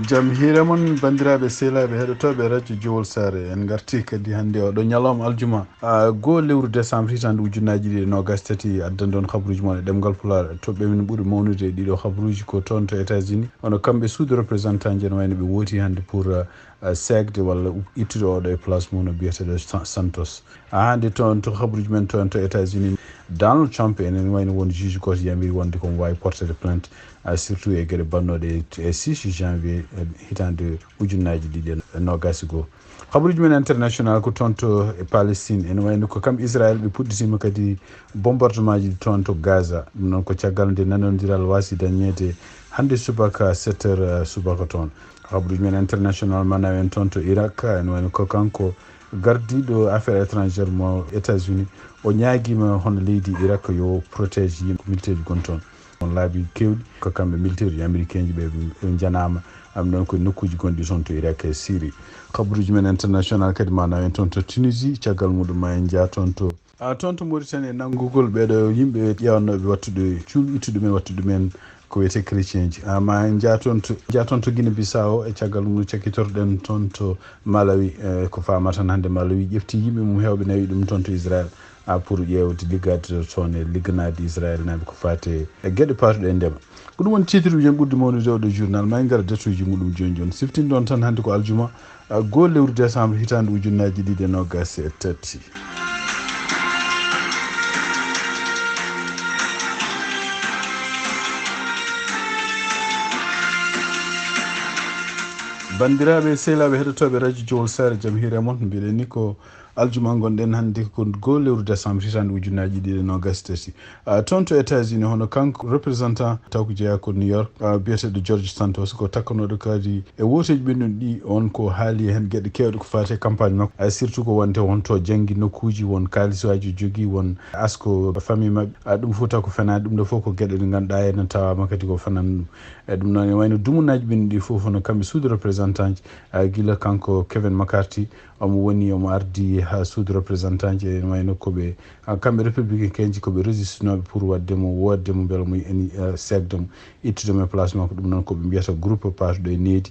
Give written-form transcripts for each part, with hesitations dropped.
jam hire mon bandiraɓe sehlaɓe heɗotoɓe radio Jowol Sare en garti kadi hannde oɗo ñalawma aljuma goo lewru décembre hitande ujunnaji ɗiɗi nogas tati addan ɗon habaruji moon e ɗemgal Pulaar toɓɓe min ɓuuri mawnude ɗiɗo habaruji ko toon to États-Unis hono kamɓe sous représentant ji ne wayno ɓe wooti hannde pour segde walla ittude oɗo e place mum no biyeteɗo Santos hannde toon to habaruji men toon to États-Unis Donald Trump enen wayno won juge goto yamiri wonde komo wawi portede plainte surtout e gueɗe bannoɗe e 6 janvier hitande ujunnaji ɗiɗi e nogas goo habaruji men international ko toon to e Palestine ene wayno ko kam Israël ɓe puɗɗitima kadi bombardement ji toon to Gaza ɗum noon ko caggal nde nanodiral wasi dañede hannde subaka 7 heures subaka toon habaruji men international manaw en toon to Irak ene wayno ko kanko gardiɗo affaire étrangére mo États-Unis o ñaaguima hono leydi Irak yo protège yimɓe militaire gon toon on laabi kewɗi ko kamɓe militaire américain ji ɓe janama am noon koye nokkuji gonɗi toon to Irak e Syrie habaruji men international kadi manaw en toon to Tunisie caggal muɗum ma en jaa toon to toon to Mauritanie nanggugol ɓeɗo yimɓe ƴewannoɓe wattude cuuɗi ittude men wattude men ko wiyete chrétien ji ma en jaa toon to Guinée Bissau e caggal mum cakkitorɗen toon to Malawi ko famata tan hannde Malawi ƴefti yimɓe mum hewɓe nawi ɗum toon to Israël pour ƴeewde liggade toon e ligganade Israël naɓe ko fate e gueɗe patuɗe e ndema ko ɗum woni titre uji en ɓurdi mawnude oɗo journal ma en gara datuji muɗum joni siftin ɗon tan hannde ko aljuma goo lewru décembre hitande ujunnaji ɗiɗi e nogas e tati bandiraɓe sehlaɓe heɗotoɓe radio Jowol Sare jaam hiire moon mbiɗen ni ko aljuma gonɗen hannde ko goo lewru décembre hitande ujunnaji ɗiɗi e nogas tati toon to États-Unis hono kanko représentant taw ko jeeya ko New York biyeteɗo George Santos ko takkanoɗo kadi e woteji ɓennuɗi ɗi on ko haali hen gueɗe kewɗe ko fate campagne makko surtout ko wonte wonto janggi nokkuji won kalisaji jogui won asko famille mabɓe ɗum fof taw ko fenade ɗum ɗo fof ko gueɗe ɗe ganduɗa ene tawama kadi ko fanan ɗum e ɗum noon e wayno dumunaji ɓennuɗi fof hono kamɓe sous représentant ji guila kanko Kevin McCarthy omo ardi ha sous représentant ji ene wayno koɓe kamɓe républicain ji koɓe résistinoɓe pour waddemo woddemo beela mo eni segdemo ittudemo e place makko ɗum noon koɓe mbiyata groupe patuɗo e needi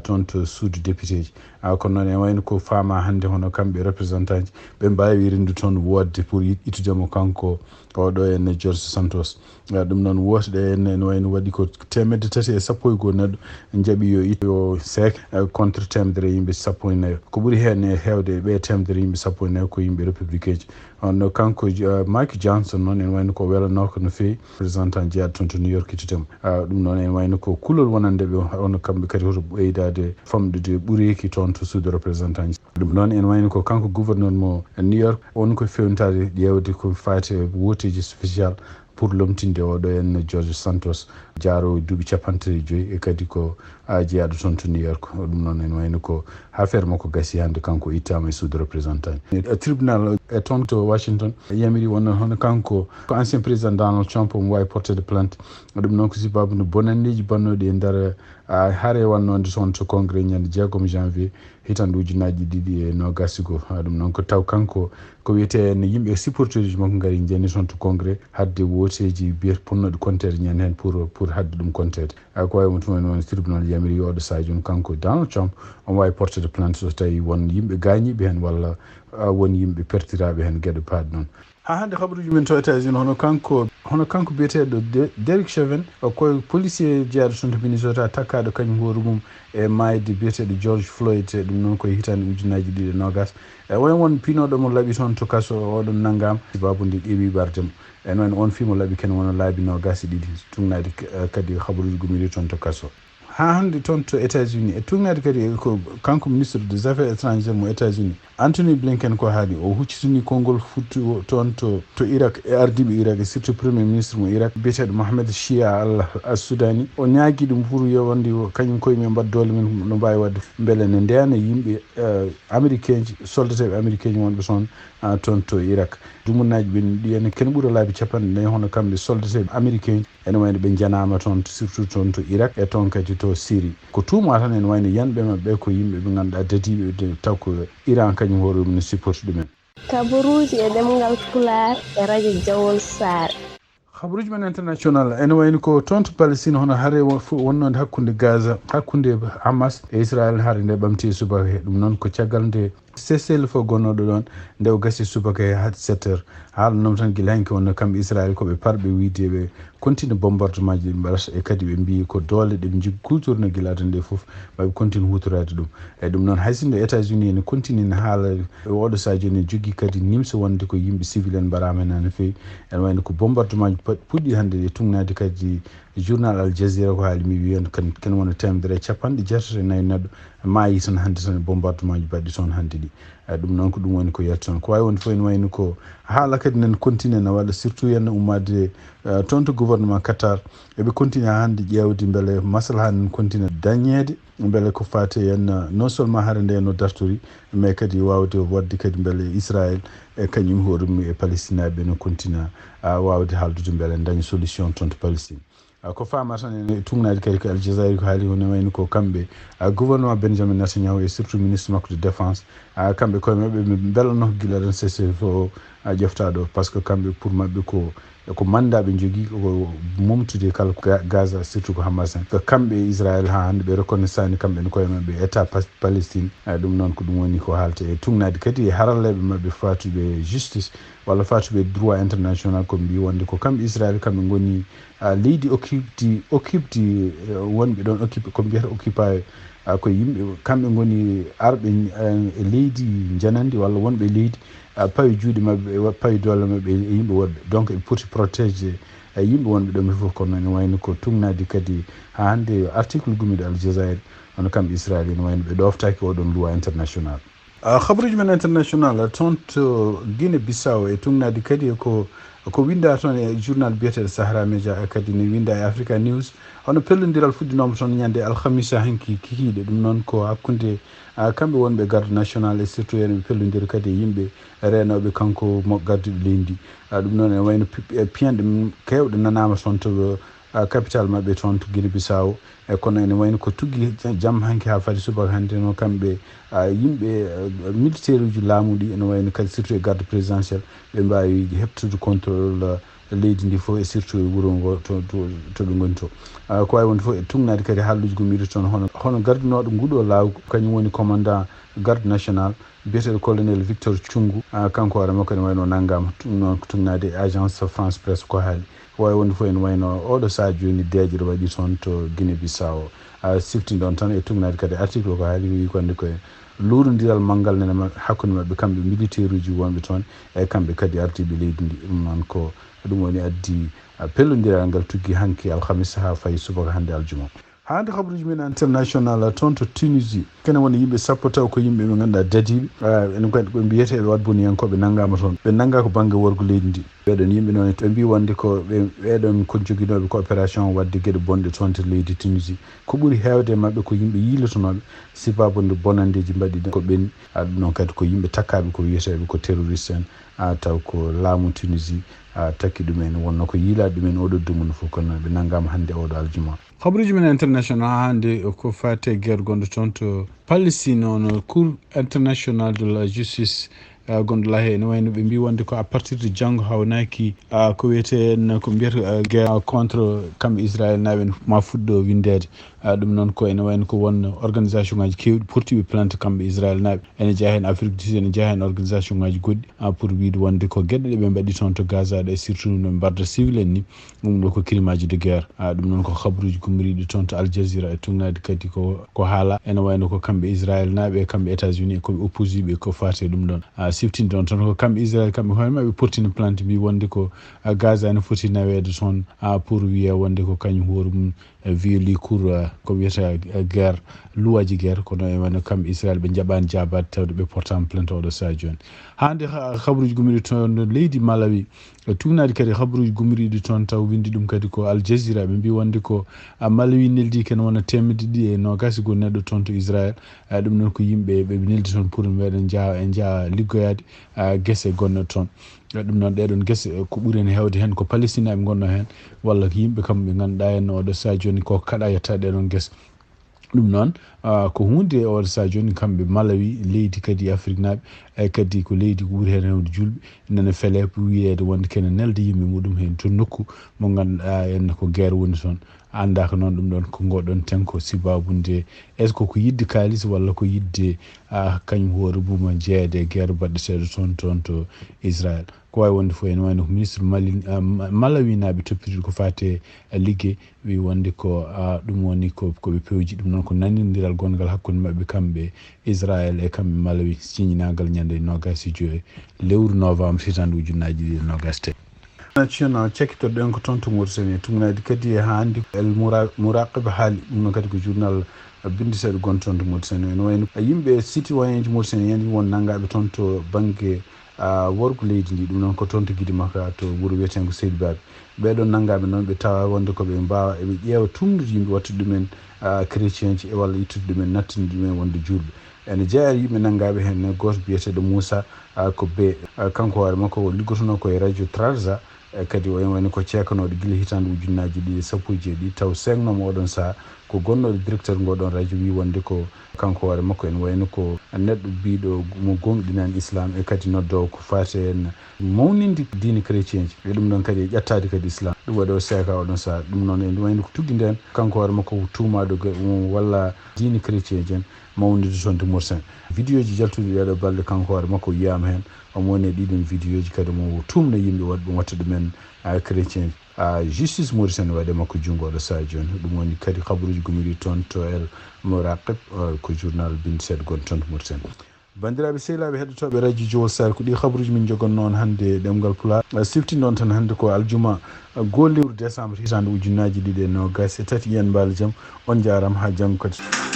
toon to suudu député ji kono noon ene wayno ko fama hannde hono kamɓe représentant ji ɓe mbawi rendu toon wodde pour ittudemo kanko oɗo ene George Santos ɗum noon wotoɗe ene wayno waɗi ko 310 neɗɗo jaaɓi yo sek contre temedere yimɓe 14 ko ɓuuri hen e hewde ɓe temedere yimɓe 14 ko yimɓe républicain ji on kanko Mike Johnson noon ene wayno ko welanoko no fewi présentant jeeyaɗo toon to New York ittudemo ɗum noon ene wayno ko kulol wonandeɓe ono kamɓe kadi hoto ɓeydade famɗude ɓuureki toon to sud représentant ji ɗum noon ene wayno ko kanko gouverneur mo New York on ko fewnitade ƴewde ko fate woteji spécial pour lomtinde oɗo en George Santos jaaro duuɓi 55 e kadi ko jeeyaɗo toon to New York ɗum noon en wayno ko affaire makko gasi hannde kanko ittama e sud représentant tribunal e toon to Washington yamiri wonnon hono kanko ko ancien président Donald Trump omo wawi portede plainte ɗum noon ko sibabu no bonanneji bannoɗi e nder haare wannode toon to congrès ñande 6 janvier hitande ujunnaji ɗiɗi e nogas goo ɗum noon ko taw kanko ko wiyete no yimɓe supporteur ji makko ngari jeni toon to congrès hadde woteji biyata ponnoɗe comptere ñande hen pour hadde ɗum comptede ko wawi mutumen won tribunal yamiri yoɗo saji joni kanko Donald Trump on wawi portede plainte so tawi won yimɓe gañiɓe hen walla won yimɓe pertiraɓe hen gueɗe paaɗe noon ha hande habaruji men to États-Unis hono kanko biyeteɗo Derek Chauvin koye policier jeeyaɗo toon to Minnesota takkaɗo kañum hoore mum e mayde biyeteɗo George Floyd ɗum noon koye hitande ujunnaji ɗiɗi e nogas won won pinoɗo mo laaɓi toon to kaso oɗon nanggama babude ɗeeɓi ɓardemo e noon on fimo laaɓi ken wona laabi nogas e ɗiɗi tugnade kadi habaruji gumiri toon to kaso ha hande toon to États-Unis e tugnade kadi ko kanko ministre des affaires étrangères mo États-Unis Anthony Blinken ko haali o huccitini konngol futti toon to Irak e ardiɓe Irak e surtout premier ministre mo Irak biyeteɗo Mohamed Shia al-Sudani o ñaagui ɗum pour yo wonde kañum koye men mbaɗa doole men no mbawi wadde beele ne ndeyana yimɓe américain ji soldateɓe américain ji wonɓe toon to Irak dumunaji ɓen ɗi ene kene ɓuura laabi 40 hono kamɓe soldateɓe américain ji ene wayno ɓe janama toon surtout toon to Irak e toon kadi to Syrie ko tuma tan ene wayno yanɓe mabɓe ko yimɓe ɓe ganduɗa dadiɓe taw ko Iran kañum hoore mum ne supporte ɗumen kabaruji e ɗemgal Pulaar e radio Jowol Sare khabaruji men international en wayni ko tonto palestine hono hare wonnode hakkunde gaza hakkunde hamas e israel hare nde ɓamti subaka he ɗum noon ko caggal nde sesel fo gonnoɗo ɗon nde o gasi subaka he had 7 heures haalanoom tan gila hanki wonno kamɓe israel koɓe parɓe wiide ɓe continue bombardement ji ɗi mbaɗata e kadi ɓe mbi ko doole ɗe jogui kulturno guilade nde foof maɓe continue hutorade ɗum eyyi ɗum noon haysinde états unis ne continue ne haala oɗo sadio ne jogui kadi nimsa wonde ko yimɓe civil en mbaɗama hen no fewi ene wayno ko bombardement ji puɗɗi hande e tugnade kadi journal al jazeera ko haali mi wi on ken wona temedere capanɗe jeetato e nayyi neɗɗo maayi tan hande tan bombardement ji mbaɗɗi toon hande ɗi ɗum noon ko ɗum woni ko yetti toon ko wawi wonde fof ene wayno ko haala kadi nen continue ne waɗa surtout henna ummade toon to gouvernement qatar eɓe continue ha hande ƴewde beele maslaha nen continue dañede beele ko fate henna non seulement hare nde no dartori mais kadi wawde wadde kadi beele israël e kañum hoorumi e palestinaɓe no continue wawde haaldude beele daña solution toon to palestine ko fama tan ene tugnade kadi ko aljazairi ko haali ne wayno ko kamɓe gouvernement benjamin netanyahu et surtout ministre makko de défense kamɓe koye mabɓe ɓe beelano guila ɗon sese fo ƴeftaɗo par ce que kamɓe pour mabɓe ko mandaɓe jogui ko momtude kala gaza surtout ko hamas en ko kamɓe israël ha hande ɓe reconnaissani kamɓe ne koye mabɓe état palestine ɗum noon ko ɗum woni ko haalta e tugnade kadi e haralleɓe mabɓe fatuɓe justice walla fatuɓe droit international ko mbi wonde ko kamɓe israël kamɓe goni leydi occupti wonɓe ɗon ko mbiyata occupy ko yimɓe kamɓe goni arɓe e leydi janandi walla wonɓe leydi pawi juuɗe mabɓe pawi doole mabɓe e yimɓe wonɓe donc e poti protégé yimɓe wonɓe ɗon ɓe fof kono ne wayno ko tugnadi kadi ha hande article gumiɗo aljazair hono kamɓe israël ne wayno ɓe ɗoftaki oɗon loi international khabaruji men international toon to guine bissaw e tugnadi kadi ko winda toon e journal biyeteɗo sahara média kadi ne winda e africa news hono pellodiral fuɗɗinoma toon ñande alhamisa hanki kikiɗe ɗum noon ko hakkude kamɓe wonɓe garde national et surtout ene ɓe pellodira kadi e yimɓe renoɓe kanko mo garduɗo leydi ɗum noon ene wayno piyanɗe kewɗe nanama toon to capital mabɓe toon to guine bissaw e kono ene wayno ko tugui jaam hanki ha faade subaka hande no kamɓe yimɓe militaire uji laamu ɗi ene wayno kadi surtout e garde présidentiel ɓe mbawi heptude contrôle leydi ndi fof e surtout e wuuro ngo to ɓe goni to ko wawi wonde fof e tugnade kadi haalluji gomiɗo toon hono gardunoɗo nguɗo laaw kañum woni commandant garde national biyeteɗo colonel victor thiungu kanko hoore makko ene wayno nanggama ɗum noon ko tugnade e agence france presse ko haali ko wawi wonde fof ene wayno oɗo saaha joni deejere waɗi toon to guine bissaw siftinde ɗon tan e tugnade kadi article ko haali wi konde koye lurodiral manggal nene hakkude mabɓe kamɓe militaire uji wonɓe toon e kamɓe kadi ardiɓe leydi ndi ɗum noon ko ɗum woni addi pellodiral ngal tugui hanki alhamisa ha fayi subaka hande aljuma hande habaruji men international toon to tunisie kene woni yimɓe sappo taw ko yimɓe ɓe ganduɗa dadiɓe ene ɓe mbiyete ɓe wat boniyankoɓe naggama toon ɓe nagga ko banggue worgo leydi ndi ɓeɗon yimɓe noon ɓe mbi wonde ko ɓeɗon ko joguinoɓe coopération wadde gueɗe bonɗe toon to leydi tunisie ko ɓuuri hewde mabɓe ko yimɓe yilotonoɓe sibabude bonandeji mbaɗi ko ɓenni ɗum noon kadi ko yimɓe takkaɓe ko wiyeteɓe ko terroriste en taw ko laamu tunisie takki ɗumen wonno ko yiilade ɗumen oɗo dumunu fof kono ɓe naggama hande oɗo aljuma habaruji men international hande ko fate guerre gonɗo toon to palestine ono cour international de la justice gonɗo lahe ne wayno ɓe mbi wonde ko à partir de janggo hawnaki ko wiyete en ko mbiyata guerre contre kamɓe israël naɓe ma fuɗɗo windede ɗum noon ko ene wayno ko won organisation ngaji kewɗi portiɓe plante kamɓe israël naɓe ene jeeya hen afrique du sud ene jeeya hen organisation ngaji goɗɗi pour wiide wonde ko gueɗe ɗe ɓe mbaɗi toon to gaza ɗe surtout no mbarda civil en ni ɗum ɗo ko climat de guerre ɗum noon ko habaruji gumriɗi toon to al jazeera e tugnade kadi ko haala ene wayno ko kamɓe israël naɓe e kamɓe états unis koɓe opposiɓe ko fate ɗum ɗon siftinde ɗon toon ko kamɓe israël kamɓe hoore mabɓe portino plante mbi wonde ko gaza ne foti nawede toon pour wiya wonde ko kañum hoore mum violi cour ko wiyata guerre luwaji guerre kono e wayno kamɓe israël ɓe jaɓani jabade tawde ɓe portama plainte oɗo saha joni hande habaruji gumriɗi toon leydi malawi tugnade kadi habaruji gumriɗi toon taw windi ɗum kadi ko al jazeera ɓe mbi wonde ko malawi neldi ken wona 120 neɗɗo toon to israël ɗum noon ko yimɓe ɓe neldi toon pour meɗen jaa liggoyade guesse gonno toon ɗum noon ɗeɗon guesse ko ɓuuri hen hewde hen ko palestinaɓe gonno hen walla ko yimɓe kamɓe ganduɗa hen oɗo saha joni ko kaɗa yetta ɗeɗon guesse ɗum noon ko hunde o sa joni kamɓe Malawi leydi kadi Afrique naaɓe kadi ko leydi ko ɓuuri hen hewde julɓe nana feele wiyede wonde kene nelde yimɓe muɗum hen to nokku mo ganduɗa henna ko guerre woni toon anda ko noon ɗum ɗon ko ngoɗon tenko sibabude est ce que ko yidde kalis walla ko yidde kañum hoore buma jeeyede guerre baɗɗeteɗo toon to Israël ko wawi wonde fof ene wayno ko ministre Malawi naaɓe toppitiɗo ko fate ligguey wi wonde ko ɗum woni koɓe pewji ɗum noon ko nanodiral gongal hakkude mabɓe kamɓe Israël e kamɓe Malawi siñinagal ñande 25 lewru novembre hitande ujunnaji ɗiɗi e nogas tawi nation cekkitoɗen ko toon to Mauritanie tumnadi kadi ha handi el mouraqiba haali ɗum noon kadi ko journal bindiseɗo gon toon to Mauritanie ene wayno yimɓe citoyen ji Mauritanie yani won nangaɓe toon to banggue worgo leydi ndi ɗum noon ko toon to guiɗi makka to wuuro wiyeten ko Seydi Baɓe ɓeɗon nangaɓe noon ɓe tawa wonde koɓe mbawa eɓe ƴeewa tumnude yimɓe wattude ɗumen chrétien ji e walla ittude ɗumen nattinde ɗumen wonde julɓe ene jeeya yimɓe nangaɓe hen goto biyeteɗo Moussa ko be kanko hoore makko liggotono koye radio Trarza kadi o wayno ko ceekanoɗo guila hitande ujunnaji ɗiɗi sappo e jeeɗiɗi taw sengnoma oɗon saaha ko gonnoɗo directeur ngoɗon radio wi wonde ko kanko hoore makko ene wayno ko neɗɗo biɗo mo gonɗinani islam e kadi noddowo ko fate en mawninde diine chrétien ji e ɗum ɗon kadi e ƴettade kadi islam ɗum waɗi o seeka oɗon saaha ɗum noon ene wayno ko tugui nden kanko hoore makko ko tumaɗo walla diine chrétien ji en mawnude toon to Mauritanie vidéo ji jaltuɗi ɗeɗo balɗe kanko hoore makko yiyama hen omo woni e ɗiɗon vidéo ji kadi mo tumna yimɓe wadɓe watta ɗumen chrétien justice Mauritanie waɗe makko jungo oɗo saaha joni ɗum woni kadi habaruji gomiri toon to el Mouraqib ko journal bindiseɗo gon toon to Mauritanie bandiraɓe sehilaɓe heɗotoɓe radio Jowol Sare ko ɗi habaruji min jogon noon hande ɗemgal Pulaar sifti noon tan hande ko aljuma 2 lewru décembre hitande ujunnaji ɗiɗi e nogas e tati yen mbala jaam on jarama ha janggo kadi